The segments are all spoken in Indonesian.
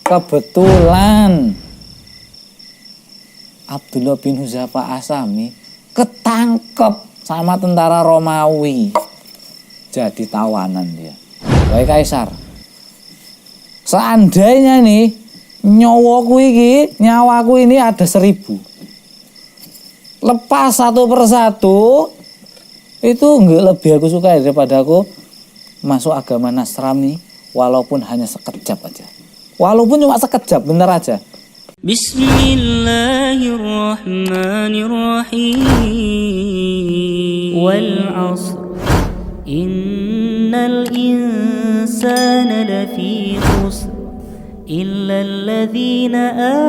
kebetulan Abdullah bin Huzafa As-Sahmi ketangkep sama tentara Romawi. Jadi tawanan dia. Wahai Kaisar, seandainya nih nyawaku ini ada 1000. Lepas satu persatu itu enggak lebih aku suka daripada aku masuk agama Nasrani walaupun hanya sekejap aja. Walaupun cuma sekejap, bentar aja. Bismillahirrahmanirrahim. Wal 'ashr. Innal insana lafi khusr. إلا الذين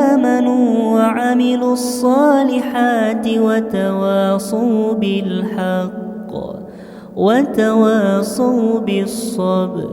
آمنوا وعملوا الصالحات وتواصوا بالحق وتواصوا بالصبر.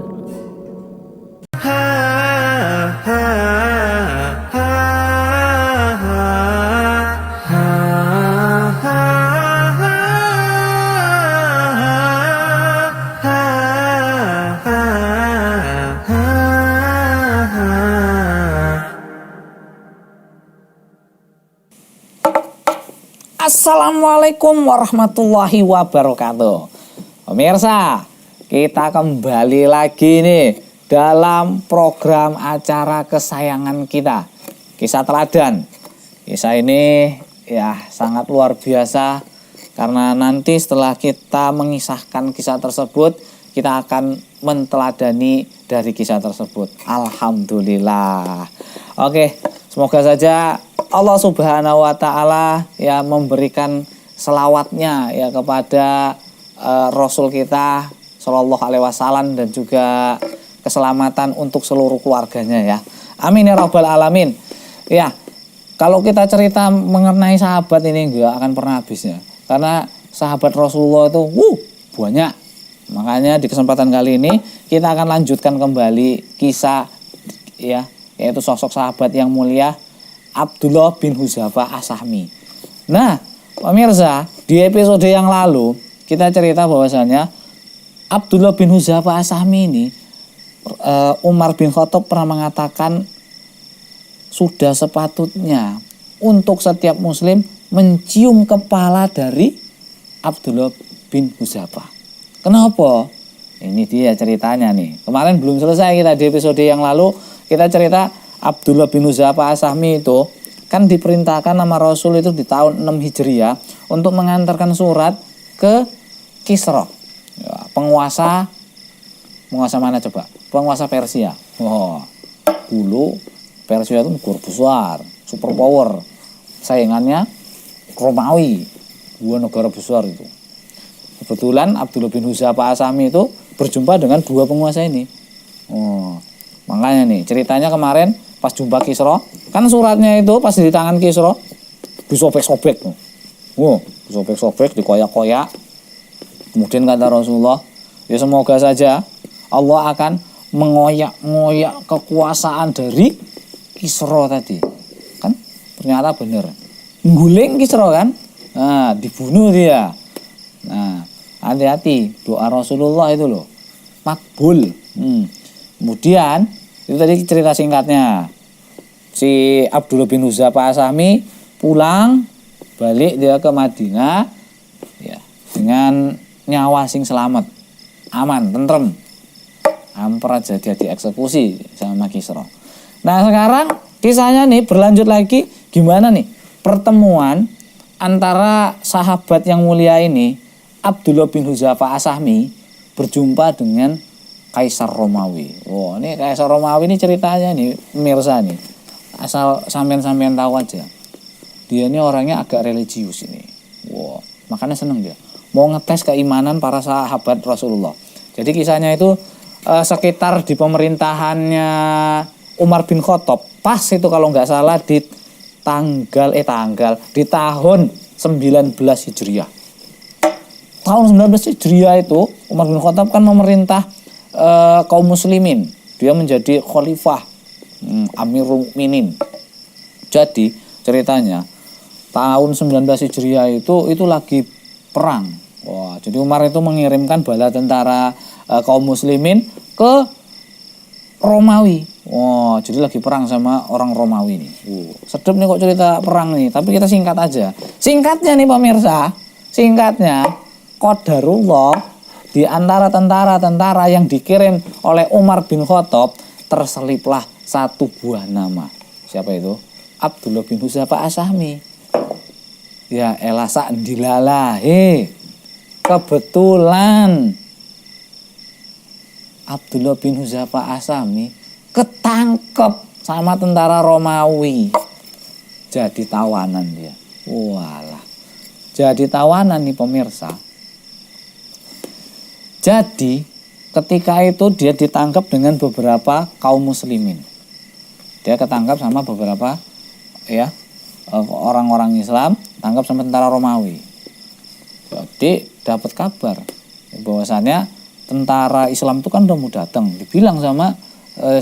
Assalamualaikum warahmatullahi wabarakatuh. Pemirsa, kita kembali lagi nih dalam program acara kesayangan kita, Kisah Teladan. Kisah ini ya sangat luar biasa karena nanti setelah kita mengisahkan kisah tersebut, kita akan menteladani dari kisah tersebut. Alhamdulillah. Oke, semoga saja Allah Subhanahu wa Ta'ala ya memberikan selawatnya ya kepada Rasul kita Shallallahu Alaihi Wasallam dan juga keselamatan untuk seluruh keluarganya ya. Amin ya Rabbal Alamin. Ya, kalau kita cerita mengenai sahabat ini nggak akan pernah habisnya karena sahabat Rasulullah itu banyak. Makanya di kesempatan kali ini kita akan lanjutkan kembali kisah ya, yaitu sosok sahabat yang mulia Abdullah bin Huzafa As-Sahmi. Nah, pemirsa, di episode yang lalu kita cerita bahwasanya Abdullah bin Huzafa As-Sahmi ini Umar bin Khattab pernah mengatakan sudah sepatutnya untuk setiap muslim mencium kepala dari Abdullah bin Huzafa. Kenapa? Ini dia ceritanya nih. Kemarin belum selesai kita di episode yang lalu kita cerita Abdullah bin Huzafa As-Sahmi itu kan diperintahkan sama Rasul itu di tahun 6 Hijriah untuk mengantarkan surat ke Kisra, ya, penguasa mana coba? Penguasa Persia. Dulu Persia itu negara besar, super power, saingannya Romawi, dua negara besar itu. Kebetulan Abdullah bin Huzafa As-Sahmi itu berjumpa dengan dua penguasa ini. Makanya nih ceritanya kemarin pas jumpa Kisra, kan suratnya itu pas di tangan Kisra disobek-sobek. Disobek-sobek, dikoyak-koyak. Kemudian kata Rasulullah, ya semoga saja Allah akan mengoyak-ngoyak kekuasaan dari Kisra tadi. Kan ternyata benar. Ngguling Kisra kan? Nah, dibunuh dia. Nah, hati-hati, doa Rasulullah itu loh makbul. Kemudian itu tadi cerita singkatnya. Si Abdullah bin Huzafa As-Sahmi pulang balik dia ke Madinah ya, dengan nyawa sing selamat, aman, tentrem. Hampir aja dia dieksekusi sama Kisra. Nah, sekarang kisahnya nih berlanjut lagi gimana nih pertemuan antara sahabat yang mulia ini Abdullah bin Huzafa As-Sahmi berjumpa dengan Kaisar Romawi. Ini Kaisar Romawi ini ceritanya nih, pemirsa nih. Asal sampean tahu aja. Dia ini orangnya agak religius ini. Makanya seneng dia. Mau ngetes keimanan para sahabat Rasulullah. Jadi kisahnya itu sekitar di pemerintahannya Umar bin Khattab. Pas itu kalau nggak salah di di tahun 19 Hijriah. Tahun 19 Hijriah itu Umar bin Khattab kan memerintah kaum muslimin. Dia menjadi khalifah, Amirul Mukminin. Jadi ceritanya tahun 19 Hijriah itu lagi perang. Jadi Umar itu mengirimkan bala tentara kaum muslimin ke Romawi. Wah, jadi lagi perang sama orang Romawi nih. Sedep nih kok cerita perang nih, tapi kita singkat aja. Singkatnya nih pemirsa, singkatnya qadarullah di antara tentara-tentara yang dikirim oleh Umar bin Khattab terseliplah satu buah nama. Siapa itu? Abdullah bin Huzafa As-Sahmi. Ya elah sak dilalahe. Kebetulan Abdullah bin Huzafa As-Sahmi ketangkep sama tentara Romawi. Jadi tawanan dia. Walah. Jadi tawanan nih pemirsa. Jadi ketika itu dia ditangkap dengan beberapa kaum muslimin. Dia ketangkap sama beberapa ya orang-orang Islam, tangkap sama tentara Romawi. Jadi dapat kabar bahwasannya tentara Islam itu kan udah mau datang. Dibilang sama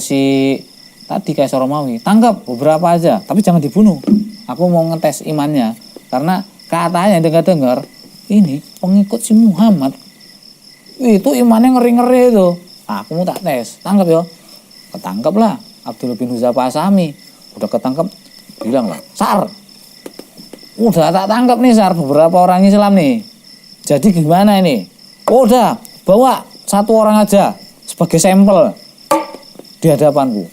si tadi Kaisar Romawi, tangkap beberapa aja, tapi jangan dibunuh. Aku mau ngetes imannya, karena katanya dengar-dengar ini pengikut si Muhammad itu imannya ngeri-ngeri itu. Aku mau tak tes, tangkap ya. Ketangkap lah Abdullah bin Huzafa As-Sahmi. Udah ketangkap, bilang lah, Sar, udah tak tangkap nih Sar beberapa orang Islam nih. Jadi gimana ini? Udah bawa satu orang aja sebagai sampel di hadapanku.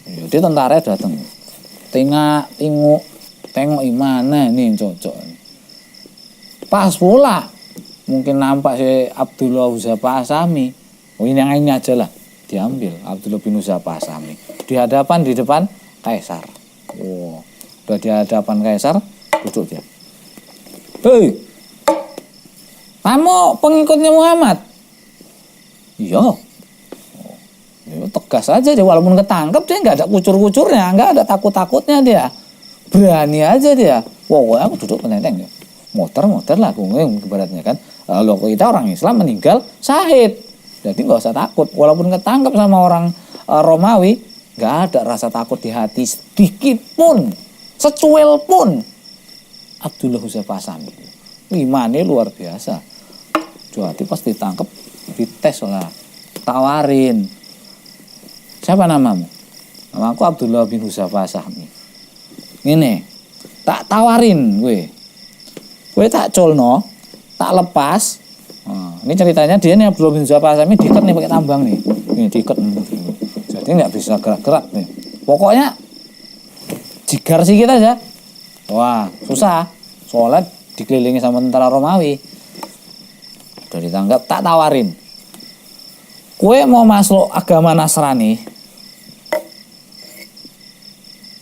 Jadi tentara datang. Tengok imana ini cocok. Pas pula mungkin nampak si Abdullah Huzafa As-Sahmi. Oh ini yang ini aja lah. Diambil Abdullah bin Huzafa As-Sahmi. Di depan Kaisar. Oh, udah di hadapan Kaisar, duduk dia. Hei, kamu pengikutnya Muhammad? Iya. Tegas aja dia, walaupun ketangkep dia nggak ada kucur-kucurnya, nggak ada takut-takutnya dia, berani aja dia. Wah, aku duduk penenteng ya, motor lah, aku ibaratnya kan. Loh, kita orang Islam meninggal syahid, jadi nggak usah takut. Walaupun ketangkep sama orang Romawi, nggak ada rasa takut di hati sedikit pun, secuil pun. Abdullah Huzafa As-Sahmi, imannya luar biasa. Jadi pas ditangkep, dites lah, tawarin. Siapa namamu? Namaku Abdullah bin Huzafa As-Sahmi. Ini tak tawarin gue tak colno, tak lepas. Ini ceritanya dia nih Abdullah bin Huzafa As-Sahmi diikat nih pakai tambang nih. Ini diikat. Jadi nggak bisa gerak-gerak nih. Pokoknya jigar sikit aja. Wah, susah. Soalnya dikelilingi sama tentara Romawi. Udah ditangkap, tak tawarin. Kue mau masuk agama Nasrani,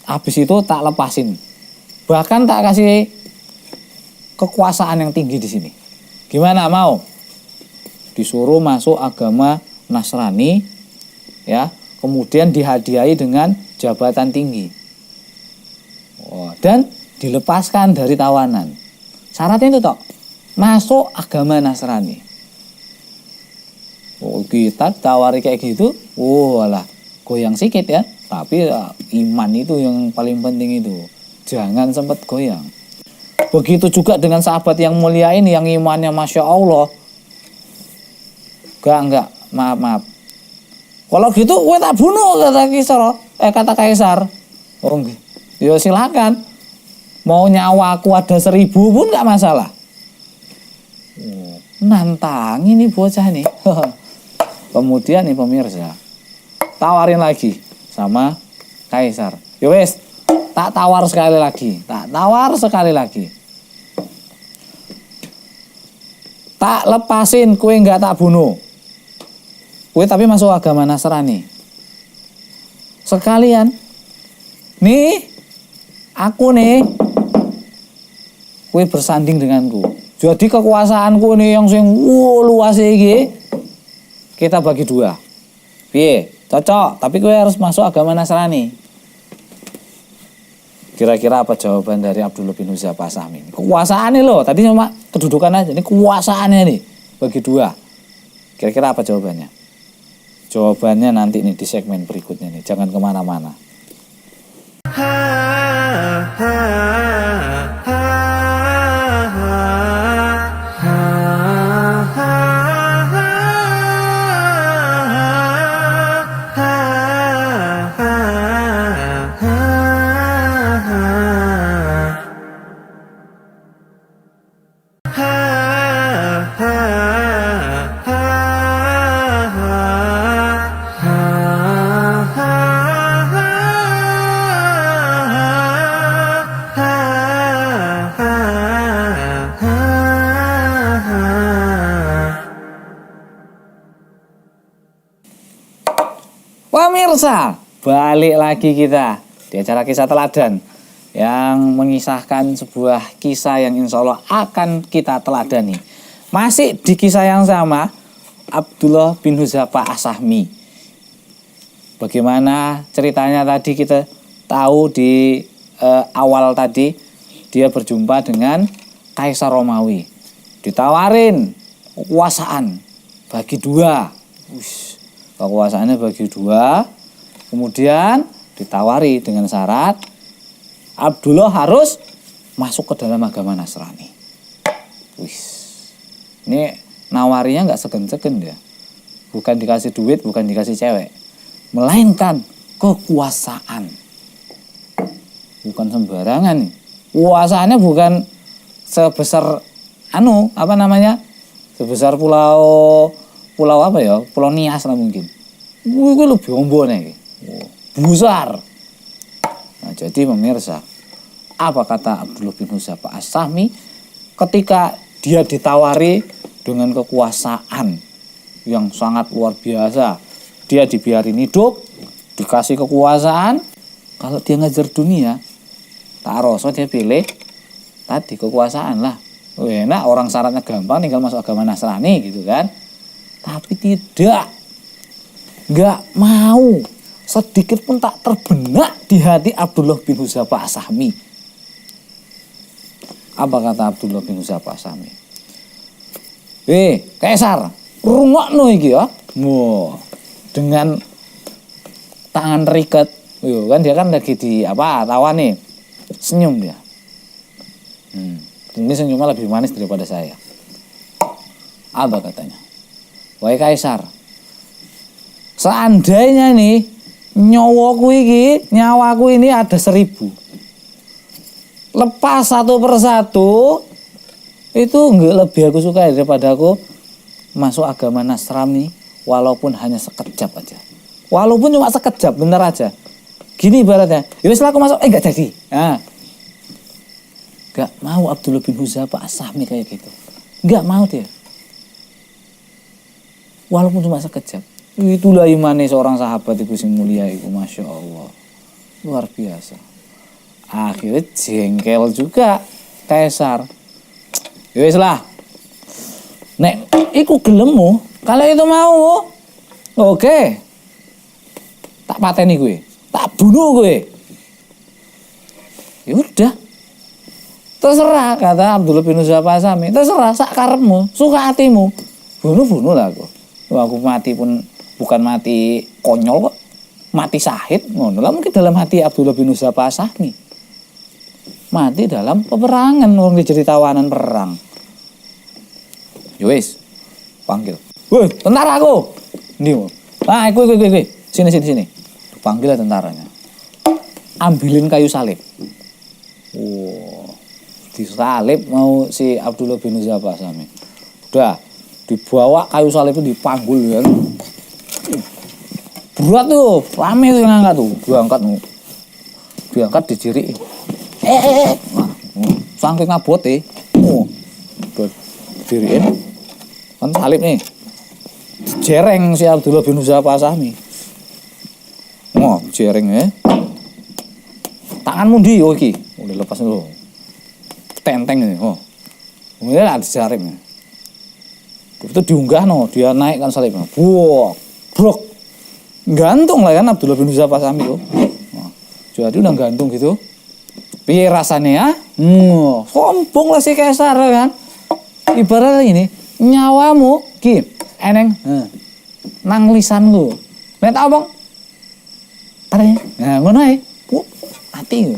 habis itu tak lepasin, bahkan tak kasih kekuasaan yang tinggi di sini. Gimana mau? Disuruh masuk agama Nasrani, ya, kemudian dihadiahi dengan jabatan tinggi, dan dilepaskan dari tawanan. Syaratnya itu toh, masuk agama Nasrani. Kita tawari kayak gitu, walah, goyang sikit ya. Tapi iman itu yang paling penting itu. Jangan sempat goyang. Begitu juga dengan sahabat yang mulia ini, yang imannya Masya Allah. Enggak, maaf. Kalau gitu, gue tak bunuh, kata Kaisar. Oh, ya silakan. Mau nyawa aku ada 1000 pun enggak masalah. Nantang ini bocah nih. Kemudian nih pemirsa, tawarin lagi sama Kaisar. Ya wes, tak tawar sekali lagi. Tak lepasin, kue nggak tak bunuh. Kue tapi masuk agama Nasrani. Sekalian, nih, aku nih, kue bersanding denganku. Jadi kekuasaanku nih yang sing luas iki, kita bagi 2. Piye? Cocok, tapi gue harus masuk agama Nasrani. Kira-kira apa jawaban dari Abdullah bin Huzafa As-Sahmi? Kekuasaannya loh, tadi cuma kedudukan aja. Ini kekuasaannya nih, bagi 2. Kira-kira apa jawabannya? Jawabannya nanti nih di segmen berikutnya nih. Jangan kemana-mana. Pemirsa, balik lagi kita di acara kisah teladan yang mengisahkan sebuah kisah yang insya Allah akan kita teladani. Masih di kisah yang sama, Abdullah bin Huzaifah As-Sahmi. Bagaimana ceritanya tadi kita tahu di awal tadi, dia berjumpa dengan Kaisar Romawi. Ditawarin kekuasaan bagi dua. Kekuasaannya bagi dua. Kemudian ditawari dengan syarat Abdullah harus masuk ke dalam agama Nasrani. Ini nawarinya nggak segen-segen dia. Bukan dikasih duit, bukan dikasih cewek. Melainkan kekuasaan. Bukan sembarangan. Kuasaannya bukan sebesar sebesar pulau apa ya? Pulau Nias lah mungkin. Gue lebih ombone. Besar. Nah, jadi pemirsa, apa kata Abdullah bin Huzaifah As-Sahmi ketika dia ditawari dengan kekuasaan yang sangat luar biasa? Dia dibiarin hidup, dikasih kekuasaan. Kalau dia ngajar dunia, tak rasa dia pilih tadi kekuasaan lah. Enak, orang syaratnya gampang, tinggal masuk agama Nasrani gitu kan. Tapi tidak, nggak mau. Sedikit pun tak terbenak di hati Abdullah bin Huzaifah As-Sahmi. Apa kata Abdullah bin Huzaifah As-Sahmi? Kaisar, rungokno iki ya. Dengan tangan terikat. Kan dia kan lagi di tawan nih. Senyum dia. Ini senyumnya lebih manis daripada saya. Apa katanya? Wahai Kaisar, seandainya nih nyawaku ini ada 1000. Lepas satu persatu itu enggak lebih aku suka daripada aku masuk agama Nasrani walaupun hanya sekejap aja. Walaupun cuma sekejap, bentar aja. Gini ibaratnya, ya wis aku masuk enggak jadi. Nah. Enggak mau Abdullah bin Huzaifah As-Sahmi kayak gitu. Enggak mau dia. Walaupun cuma sekejap. Itulah imannya seorang sahabat itu sing mulia itu, Masya Allah. Luar biasa. Akhirnya jengkel juga Kaisar. Wis lah. Nek iku gelemmu, kalau itu mau, oke. Tak pateni gue, tak bunuh gue. Ya udah. Terserah, kata Abdullah bin Huzaifah As-Sahmi. Terserah, sak karepmu, suka hatimu. Bunuh lah aku. Aku mati pun bukan mati konyol kok, mati syahid. Ngono lah mungkin dalam hati Abdullah bin Huzaifah As-Sahmi. Mati dalam peperangan, orang jadi tawanan perang. Yowis, panggil. Woi, tentara aku. Nih, gue. Sini. Panggil tentaranya. Ambilin kayu salib. Disalib mau si Abdullah bin Huzaifah As-Sahmi. Udah, dibawa kayu salib itu dipanggul kan. Berat tuh, rame tuh yang angkat tuh, diangkat didiri. Saking ngabot didiriin kan salib nih. Jereng si Abdullah bin Huzaifah As-Sahmi. Jereng ya. Tanganmu ndi iki? Udah lepas dulu. Tenteng ini. Ini ada salibnya. Itu diunggah dia naikkan salibnya. Brok. Gantung lah kan Abdullah bin Huzaifah As-Sahmi tuh. Jadi udah gantung gitu. Piye rasanya ya? Sombong lah si Kaisar kan. Ibaratnya ini, nyawamu eneng nang lisanku. Nek tak omong. Nah, ngono ae. Mati.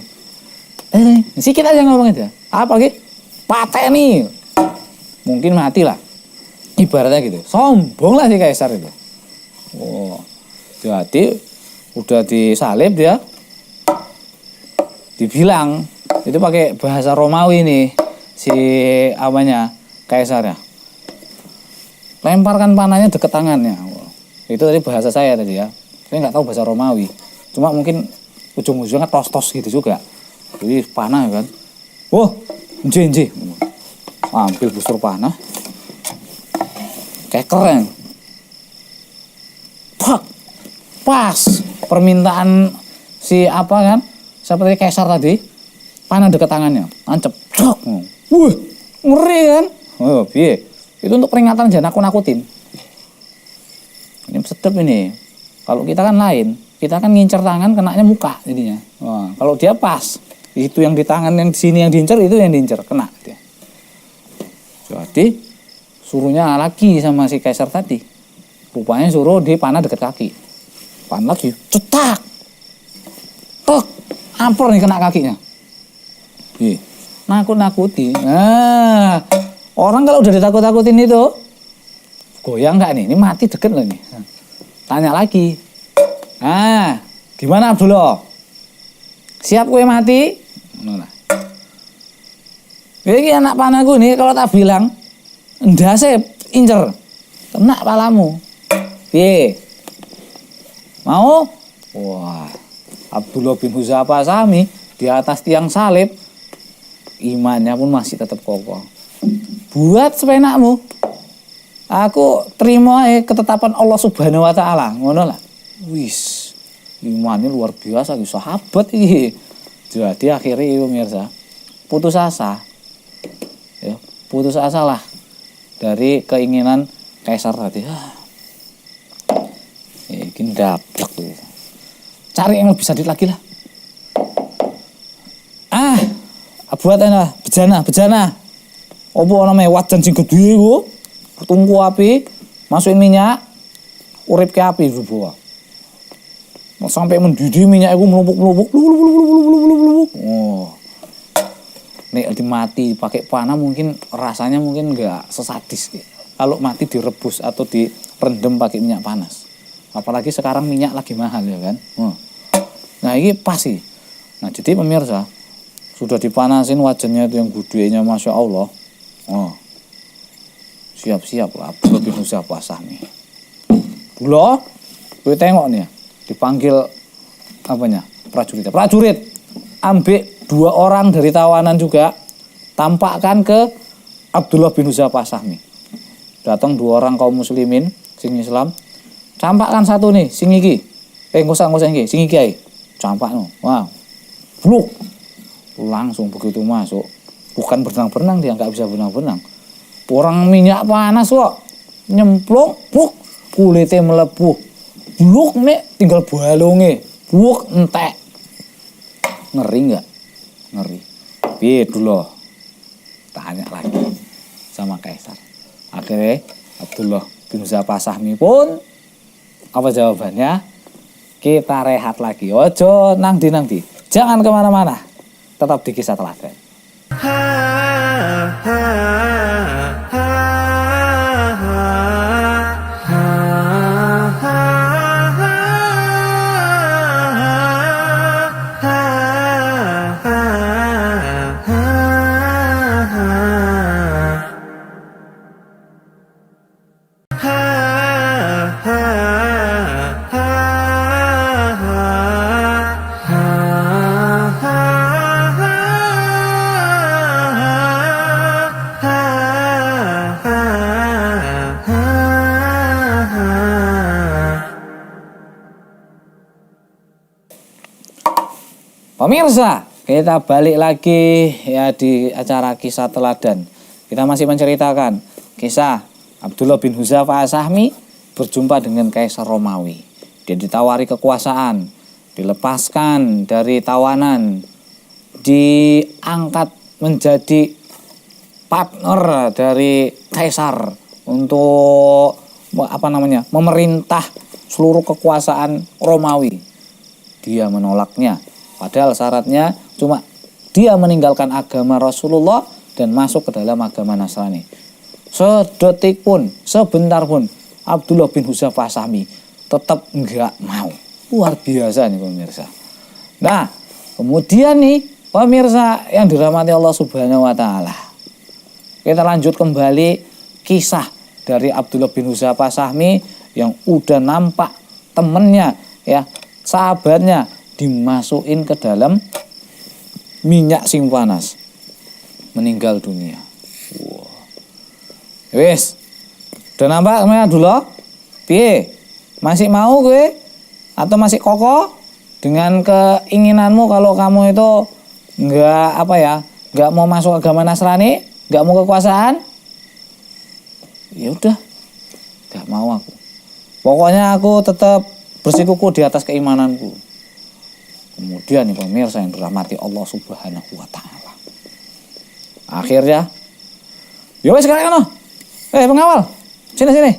Sikit aja ngomong itu. Apa lagi? Pateni. Mungkin mati lah. Ibaratnya gitu. Sombong lah si Kaisar itu. Jadi udah disalib dia. Dibilang itu pakai bahasa Romawi nih si Kaisarnya. Lemparkan panahnya deket tangannya. Itu tadi bahasa saya tadi ya. Saya nggak tahu bahasa Romawi. Cuma mungkin ujung-ujungnya tos-tos gitu juga. Jadi panah kan. Enje. Ambil busur panah. Kayak keren. Pak. Pas. permintaan si apa kan? Seperti kaisar tadi, panah dekat tangannya, nancep. Wah, ngeri kan? Oh, piye? Itu untuk peringatan jangan nakut-nakutin. Ini sedep ini. Kalau kita kan lain, kita kan ngincer tangan kenanya muka jadinya. Wah, kalau dia pas, itu yang di tangan yang di sini yang diincer itu yang diincer kena dia. Jadi suruhnya lagi sama si kaisar tadi. Rupanya suruh di panah dekat kaki. Panah lagi, cetak. Tek, ampor nih kena kakinya. Nakut-nakuti. Nah, orang kalau udah ditakut-takutin itu goyang nggak nih? Ini mati deket loh nih. Tanya lagi. Nah, gimana Abdullah? Siap gue mati? Nah. Ini anak panahku nih kalau tak bilang ndase incer. Kena palamu. Piye? Mau? Wah, Abdullah bin Huzaifah Sahmi di atas tiang salib imannya pun masih tetap kokoh. Buat sepenakmu. Aku terima ketetapan Allah Subhanahu wa taala, ngono lah. Wis, imannya luar biasa iki sahabat iki. Jadi akhirnya pemirsa, putus asa. Ya, putus asa lah dari keinginan kaisar tadi. Iki ndablek tuh. Cari yang lebih sadis lagi lah. Buat ana bejana. Opo namanya wajan sing gedhe iku. Tungku api, masukin minyak, urip ke api dulu. Sampai mendidih minyak itu melumpuk. Oh. Nek dimati pakai panah mungkin rasanya mungkin enggak sesadis. Kalau mati direbus atau direndam pakai minyak panas. Apalagi sekarang minyak lagi mahal ya kan. Nah ini pas sih. Nah jadi pemirsa, sudah dipanasin wajannya itu yang gedenya Masya Allah. Siap-siap lah Abdullah bin Huzaifah Sahmi. Dulu, gue tengok nih ya, dipanggil apanya? Prajurit. Ambil 2 orang dari tawanan juga, tampakkan ke Abdullah bin Huzaifah Sahmi. Datang 2 orang kaum muslimin, sing Islam. Campakkan satu nih, sing iki. Ngosang iki, sing iki ae. Campakno. Wow. Bluk. Langsung begitu masuk. Bukan berenang-berenang dia, enggak bisa berenang-berenang. Orang minyak panas kok. Nyemplung, buk, kulitnya melepuh. Bluk nek tinggal balonge. Buk entek. Ngeri enggak? Ngeri. Piye dulu? Tanya lagi sama kaisar. Akhirnya Abdullah bin Huzaifah Sahmi pun apa jawabannya? Kita rehat lagi. Ojo nangdi. Jangan kemana-mana. Tetap di Kisah Teladan. Pemirsa, kita balik lagi ya di acara Kisah Teladan. Kita masih menceritakan kisah Abdullah bin Huzaifah Sahmi berjumpa dengan Kaisar Romawi. Dia ditawari kekuasaan, dilepaskan dari tawanan, diangkat menjadi partner dari Kaisar untuk memerintah seluruh kekuasaan Romawi. Dia menolaknya. Padahal syaratnya cuma dia meninggalkan agama Rasulullah dan masuk ke dalam agama Nasrani. Sedetik pun, sebentar pun Abdullah bin Huzaifah Sahmi tetap enggak mau. Luar biasa nih pemirsa. Nah, kemudian nih pemirsa yang dirahmati Allah Subhanahu wa taala. Kita lanjut kembali kisah dari Abdullah bin Huzaifah Sahmi yang udah nampak temennya ya, sahabatnya dimasukin ke dalam minyak sing panas, meninggal dunia. Wow. Wes, udah nampak namanya dulu? Piye? Masih mau gue? Atau masih kokoh dengan keinginanmu kalau kamu itu nggak mau masuk agama Nasrani, nggak mau kekuasaan? Ya udah, nggak mau aku. Pokoknya aku tetap bersikukuh di atas keimananku. Kemudian nih pemirsa yang dirahmati Allah Subhanahu wa taala. Akhirnya, yo sekarang kan, pengawal, sini.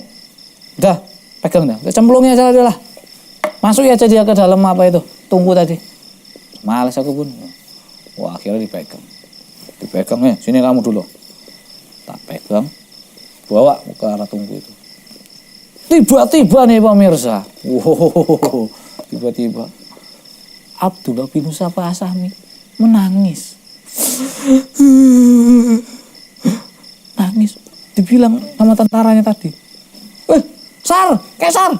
Udah, pegang dah. Cemplungnya aja lah. Masuk aja dia ke dalam apa itu? Tunggu tadi. Males aku pun. Wah, akhirnya dipegang. Dipegang ya, sini kamu dulu. Tak pegang, bawa ke arah tunggu itu. Tiba-tiba nih pemirsa. Wow, tiba-tiba Abdullah bin Saba Asami menangis. Nangis. Dibilang sama tentaranya tadi. Sar, Kaisar.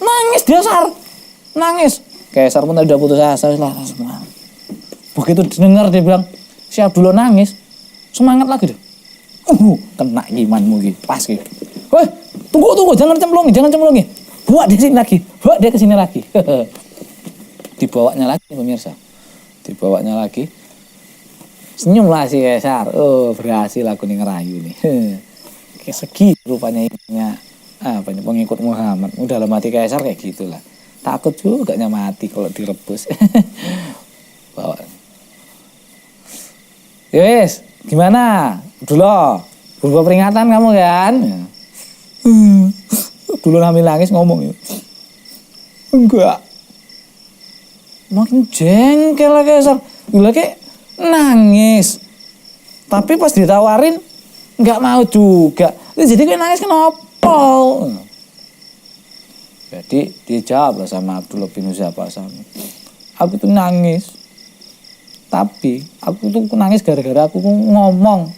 Nangis dia, Sar. Nangis. Kaisar pun udah putus asa lah semua. Begitu dengar dia bilang si Abdullah nangis, semangat lagi deh. Kena imanmu gitu. Pas gitu. Tunggu, jangan cemplungi. Bawa dia sini lagi. Bawa dia ke sini lagi. Dibawanya lagi pemirsa. Dibawanya lagi. Senyumlah si Kaisar. Oh, berhasil aku nih ngerayu nih. Kayak segi rupanya imannya pengikut Muhammad. Udah dalam hati Kaisar kayak gitulah. Takut juga gak mati kalau direbus. Bawa. Yowes, gimana? Dulu berubah peringatan kamu kan? Dulu hamil nangis ngomong ya. Enggak. Makin jengkel lah Kaisar. Gila kayak nangis. Tapi pas ditawarin nggak mau juga. Jadi kayak nangis kenapa? Jadi dia jawab lah sama Abdullah bin Saba Asami. Aku tuh nangis. Tapi aku tuh nangis gara-gara aku ngomong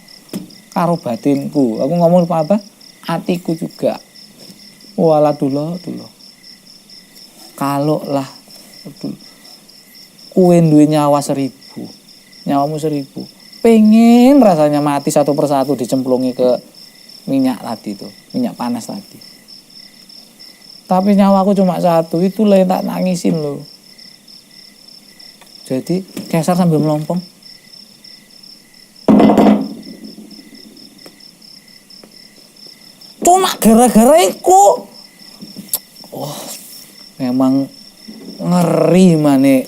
karo batinku. Aku ngomong apa? Hatiku juga. Walah dulu. Kalau lah kue duwe nyawa 1000, nyawamu 1000, pengen rasanya mati satu persatu dicemplungi ke minyak tadi tuh, minyak panas tadi. Tapi nyawaku cuma 1, itulah yang tak nangisin loh. Jadi Kaisar sambil melompong. Cuma gara-gara iku. Memang ngeri mane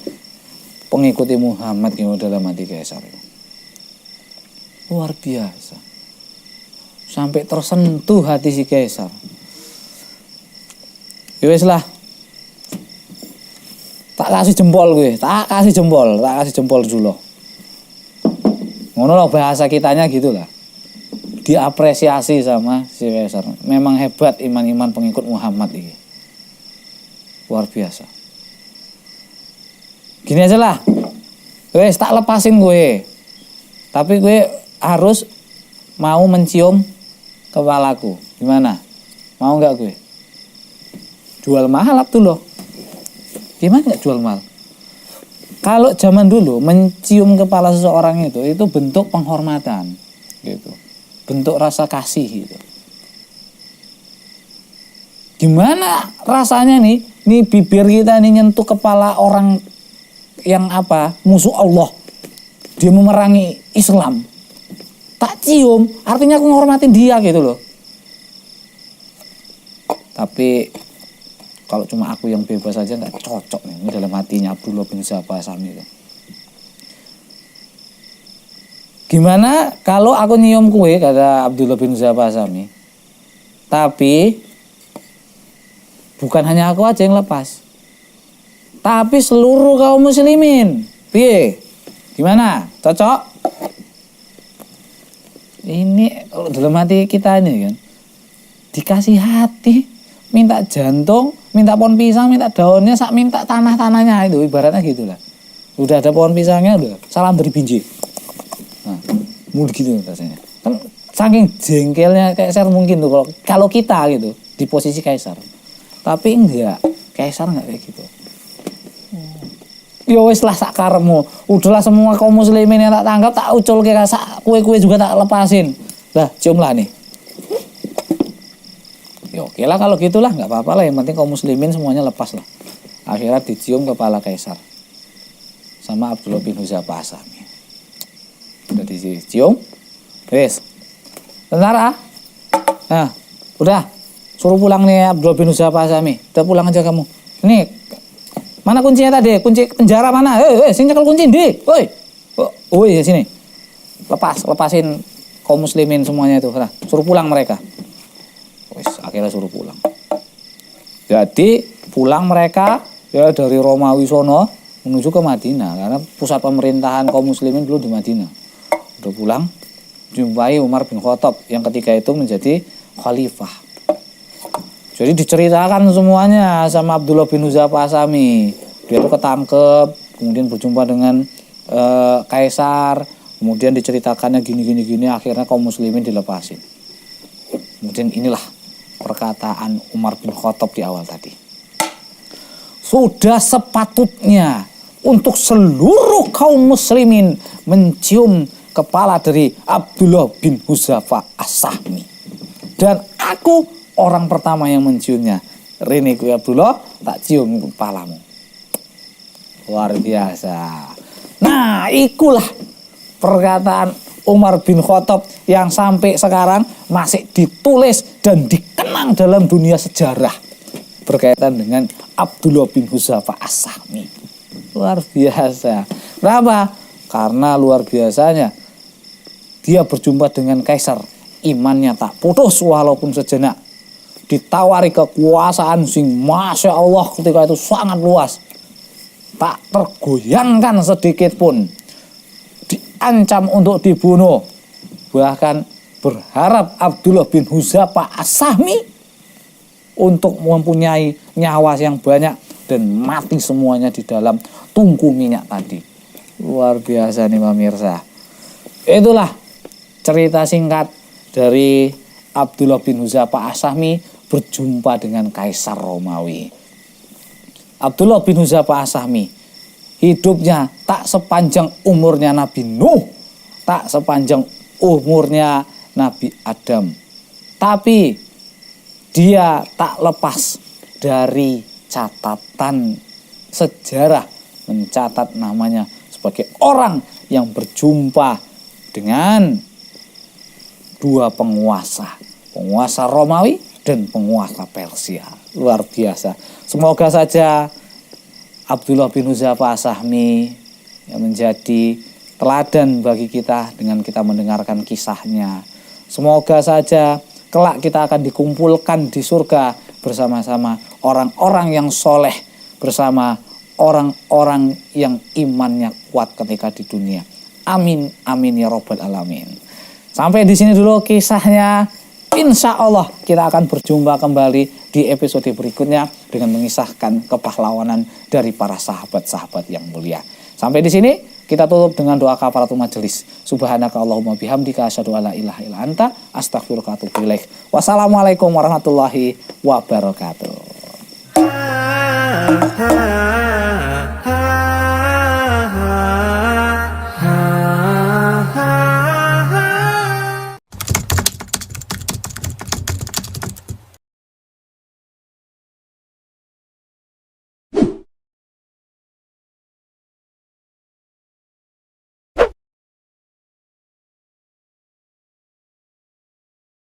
pengikuti Muhammad yang dalam hati Kaisar. Luar biasa. Sampai tersentuh hati si Kaisar. Ya wis lah. Tak kasih jempol dulu. Ngono loh bahasa kitanya gitulah. Diapresiasi sama si Kaisar. Memang hebat iman-iman pengikut Muhammad ini. Luar biasa. Gini aja lah. Wes tak lepasin gue. Tapi gue harus mau mencium kepalaku. Gimana? Mau nggak gue? Jual mahal Abdullah. Gimana nggak jual mahal? Kalau zaman dulu mencium kepala seseorang itu bentuk penghormatan, gitu. Bentuk rasa kasih gitu. Gimana rasanya nih bibir kita nih nyentuh kepala orang yang musuh Allah. Dia memerangi Islam. Tak cium, artinya aku menghormatin dia gitu loh. Tapi kalau cuma aku yang bebas aja nggak cocok nih dalam hatinya Abdullah bin Saba Asami itu. Gimana kalau aku nyium kue, kata Abdullah bin Saba Asami. Tapi bukan hanya aku aja yang lepas. Tapi seluruh kaum muslimin. Piye? Gimana? Cocok? Ini kalau dalam hati kita ini kan dikasih hati, minta jantung, minta pohon pisang, minta daunnya, minta tanahnya itu, ibaratnya gitulah. Udah ada pohon pisangnya, udah salam dari biji. Nah, mudah gitu rasanya. Kan saking jengkelnya Kaisar mungkin tuh kalau kita gitu di posisi Kaisar. Tapi enggak, Kaisar enggak kayak gitu. Ya wis lah sakarmu. Udahlah semua kaum muslimin yang tak tangkap tak ucul ke kue-kue juga tak lepasin. Lah, cium lah nih. Ya oke lah kalau gitulah, nggak apa-apa lah, yang penting kaum muslimin semuanya lepas lah. Akhirnya dicium kepala kaisar sama Abdullah bin Hudzafah As-Sahmi. Udah dicium, wes, tentara, nah, udah, suruh pulang nih Abdullah bin Hudzafah As-Sahmi. Udah pulang aja kamu. Ini, mana kuncinya tadi? Kunci penjara mana? Sini nyekel kunci di, woi, sini. Lepasin kaum muslimin semuanya itu. Nah, suruh pulang mereka. Wes, akhirnya suruh pulang. Jadi pulang mereka ya dari Romawi sono menuju ke Madinah karena pusat pemerintahan kaum muslimin dulu di Madinah. Udah pulang, jumpai Umar bin Khattab yang ketika itu menjadi khalifah. Jadi diceritakan semuanya sama Abdullah bin Hudzafah As-Sahmi. Dia itu ketangkep, kemudian berjumpa dengan kaisar, kemudian diceritakannya gini, akhirnya kaum muslimin dilepasin. Kemudian inilah perkataan Umar bin Khattab di awal tadi. Sudah sepatutnya untuk seluruh kaum muslimin mencium kepala dari Abdullah bin Hudzafah As-Sahmi. Dan aku orang pertama yang menciumnya. Rini ku Abdullah, tak cium kepalamu. Luar biasa. Nah, ikulah perkataan Umar bin Khattab yang sampai sekarang masih ditulis dan dikenang dalam dunia sejarah berkaitan dengan Abdullah bin Hudzafah As-Sahmi. Luar biasa. Kenapa? Karena luar biasanya dia berjumpa dengan kaisar, imannya tak putus walaupun sejenak. Ditawari kekuasaan sing Masya Allah ketika itu sangat luas, tak tergoyangkan sedikit pun. Diancam untuk dibunuh, bahkan berharap Abdullah bin Hudzafah As-Sahmi untuk mempunyai nyawa yang banyak dan mati semuanya di dalam tungku minyak tadi. Luar biasa nih pemirsa. Itulah cerita singkat dari Abdullah bin Hudzafah As-Sahmi berjumpa dengan Kaisar Romawi. Abdullah bin Hudzafah As-Sahmi hidupnya tak sepanjang umurnya Nabi Nuh, tak sepanjang umurnya Nabi Adam. Tapi dia tak lepas dari catatan sejarah, mencatat namanya sebagai orang yang berjumpa dengan dua penguasa Romawi dan penguasa Persia. Luar biasa. Semoga saja Abdullah bin Hudzafah As-Sahmi yang menjadi teladan bagi kita dengan kita mendengarkan kisahnya. Semoga saja kelak kita akan dikumpulkan di surga bersama-sama orang-orang yang soleh, bersama orang-orang yang imannya kuat ketika di dunia. Amin, amin ya Rabbal Alamin. Sampai di sini dulu kisahnya. Insya Allah kita akan berjumpa kembali di episode berikutnya dengan mengisahkan kepahlawanan dari para sahabat-sahabat yang mulia. Sampai di sini kita tutup dengan doa kafaratul majelis. Subhanaka Allahumma bihamdika asyhadu alla ilaha illa anta astaghfiruka wa atubu ilaik. Wassalamualaikum warahmatullahi wabarakatuh.